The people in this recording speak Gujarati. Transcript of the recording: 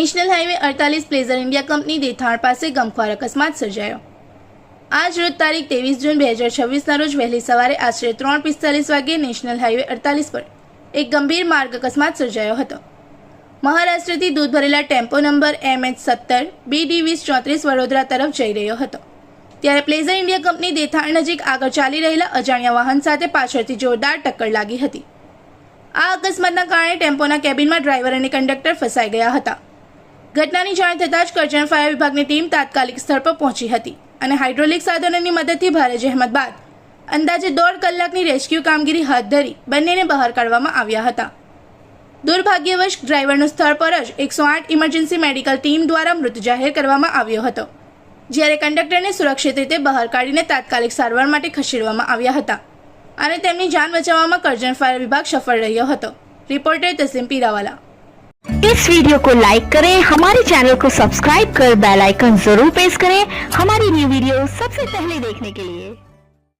National highway 48 pleasure India company Dethan પાસે ગમખ્વાર અકસ્માત સર્જાયો। આજ રોજ તારીખ 23 જૂન 2026ના રોજ વહેલી સવારે આશરે 3:45 વાગ્યે નેશનલ હાઈવે 48 પર એક ગંભીર માર્ગ અકસ્માત સર્જાયો હતો। મહારાષ્ટ્રથી દૂધ ભરેલા tempo number MH17 BD2034 Vadodara તરફ જઈ રહ્યો હતો, ત્યારે પ્લેઝર ઇન્ડિયા કંપની દેથાણ નજીક આગળ ચાલી રહેલા અજાણ્યા વાહન સાથે પાછળથી જોરદાર ટક્કર લાગી હતી। આ અકસ્માતના કારણે ટેમ્પોના કેબિનમાં ડ્રાઈવર અને કંડક્ટર ફસાઈ ગયા હતા। ઘટનાની જાણ થતાં જ કરજણ ફાયર વિભાગની ટીમ તાત્કાલિક સ્થળ પર પહોંચી હતી અને હાઇડ્રોલિક સાધનોની મદદથી ભારે જહેમત બાદ અંદાજે 1.5 કલાકની રેસ્ક્યુ કામગીરી હાથ ધરી બંનેને બહાર કાઢવામાં આવ્યા હતા। દુર્ભાગ્યવશ ડ્રાઈવરનું સ્થળ પર જ 108 ઇમરજન્સી મેડિકલ ટીમ દ્વારા મૃત જાહેર કરવામાં આવ્યો હતો, જ્યારે કંડક્ટરને સુરક્ષિત રીતે બહાર કાઢીને તાત્કાલિક સારવાર માટે ખસેડવામાં આવ્યા હતા અને તેમની જાન બચાવવામાં કરજણ ફાयर विभाग सफल રહ્યો હતો। रिपोर्टर तस्लीम पीरावाला। इस वीडियो को लाइक करें, हमारे चैनल को सब्सक्राइब कर बेल आइकन जरूर प्रेस करें हमारी न्यू वीडियो सबसे पहले देखने के लिए।